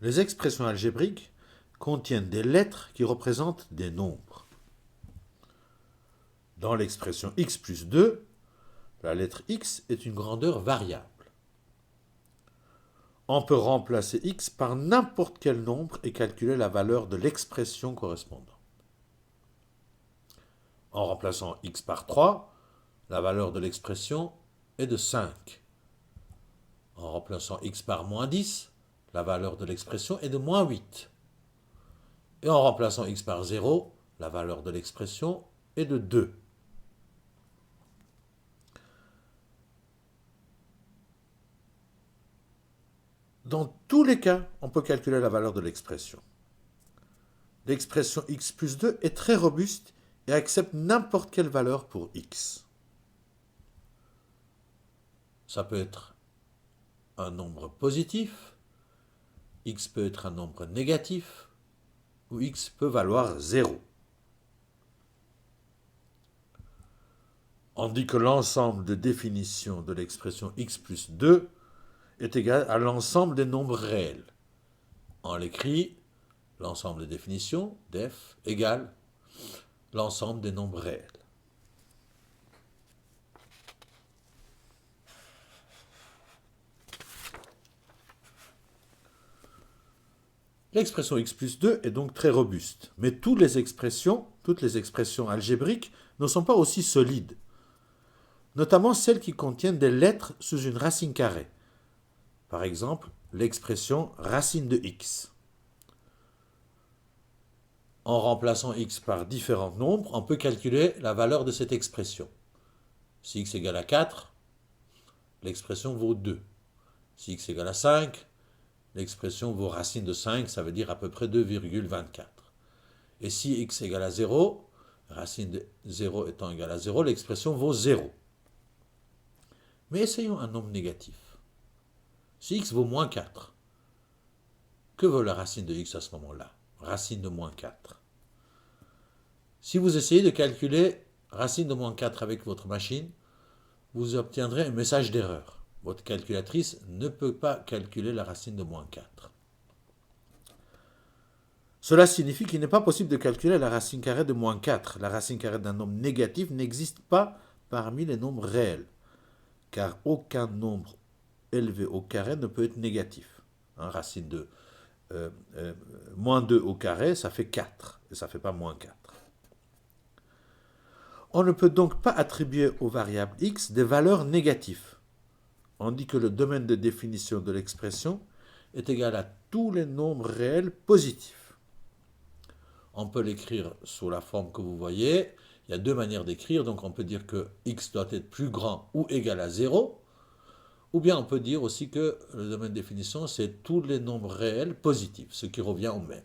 Les expressions algébriques contiennent des lettres qui représentent des nombres. Dans l'expression x plus 2, la lettre x est une grandeur variable. On peut remplacer x par n'importe quel nombre et calculer la valeur de l'expression correspondante. En remplaçant x par 3, la valeur de l'expression est de 5. En remplaçant x par moins 10, la valeur de l'expression est de moins 8. Et en remplaçant x par 0, la valeur de l'expression est de 2. Dans tous les cas, on peut calculer la valeur de l'expression. L'expression x plus 2 est très robuste et accepte n'importe quelle valeur pour x. Ça peut être un nombre positif, x peut être un nombre négatif, ou x peut valoir 0. On dit que l'ensemble de définitions de l'expression x plus 2 est égal à l'ensemble des nombres réels. On l'écrit, l'ensemble des définitions, def, égale l'ensemble des nombres réels. L'expression x plus 2 est donc très robuste, mais toutes les expressions algébriques ne sont pas aussi solides, notamment celles qui contiennent des lettres sous une racine carrée. Par exemple, l'expression racine de x. En remplaçant x par différents nombres, on peut calculer la valeur de cette expression. Si x égale à 4, l'expression vaut 2. Si x égale à 5, l'expression vaut racine de 5, ça veut dire à peu près 2,24. Et si x égale à 0, racine de 0 étant égale à 0, l'expression vaut 0. Mais essayons un nombre négatif. Si x vaut moins 4, que vaut la racine de x à ce moment-là? Racine de moins 4. Si vous essayez de calculer racine de moins 4 avec votre machine, vous obtiendrez un message d'erreur. Votre calculatrice ne peut pas calculer la racine de moins 4. Cela signifie qu'il n'est pas possible de calculer la racine carrée de moins 4. La racine carrée d'un nombre négatif n'existe pas parmi les nombres réels, car aucun nombre élevé au carré ne peut être négatif. Racine de moins 2 au carré, ça fait 4, et ça ne fait pas moins 4. On ne peut donc pas attribuer aux variables x des valeurs négatives. On dit que le domaine de définition de l'expression est égal à tous les nombres réels positifs. On peut l'écrire sous la forme que vous voyez. Il y a deux manières d'écrire, donc on peut dire que x doit être plus grand ou égal à 0, ou bien on peut dire aussi que le domaine de définition, c'est tous les nombres réels positifs, ce qui revient au même.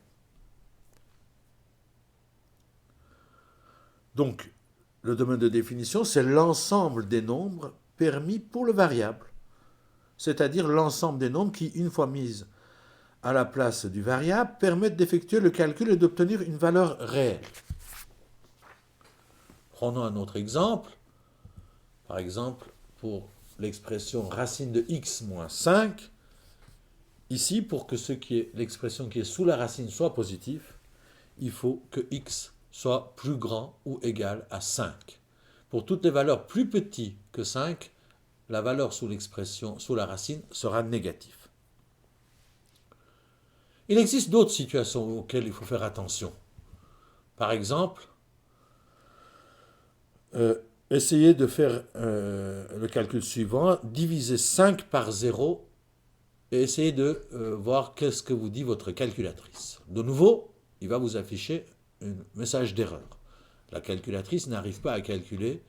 Donc, le domaine de définition, c'est l'ensemble des nombres permis pour le variable, c'est-à-dire l'ensemble des nombres qui, une fois mis à la place du variable, permettent d'effectuer le calcul et d'obtenir une valeur réelle. Prenons un autre exemple. Par exemple, pour l'expression racine de x moins 5, ici, pour que l'expression qui est sous la racine soit positive, il faut que x soit plus grand ou égal à 5. Pour toutes les valeurs plus petites que 5, la valeur sous l'expression, sous la racine, sera négative. Il existe d'autres situations auxquelles il faut faire attention. Par exemple, essayez de faire le calcul suivant, diviser 5 par 0 et essayez de voir qu'est-ce que vous dit votre calculatrice. De nouveau, il va vous afficher un message d'erreur. La calculatrice n'arrive pas à calculer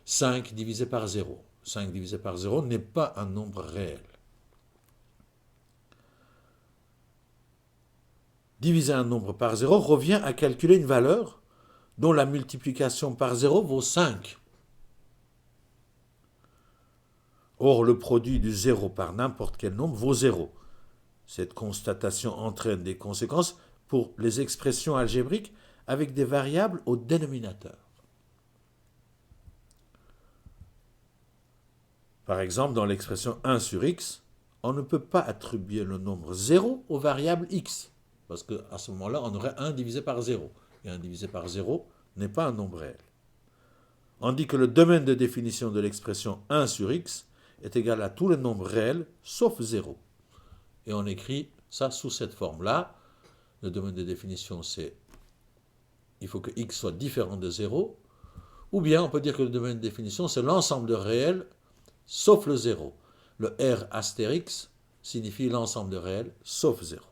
5 divisé par 0. 5 divisé par 0 n'est pas un nombre réel. Diviser un nombre par 0 revient à calculer une valeur dont la multiplication par 0 vaut 5. Or, le produit du 0 par n'importe quel nombre vaut 0. Cette constatation entraîne des conséquences pour les expressions algébriques avec des variables au dénominateur. Par exemple, dans l'expression 1 sur x, on ne peut pas attribuer le nombre 0 aux variables x. Parce qu'à ce moment-là, on aurait 1 divisé par 0. Et 1 divisé par 0 n'est pas un nombre réel. On dit que le domaine de définition de l'expression 1 sur x est égal à tous les nombres réels sauf 0. Et on écrit ça sous cette forme-là. Le domaine de définition, c'est il faut que x soit différent de 0. Ou bien on peut dire que le domaine de définition, c'est l'ensemble de réels sauf le 0. Le R astérix signifie l'ensemble de réels sauf 0.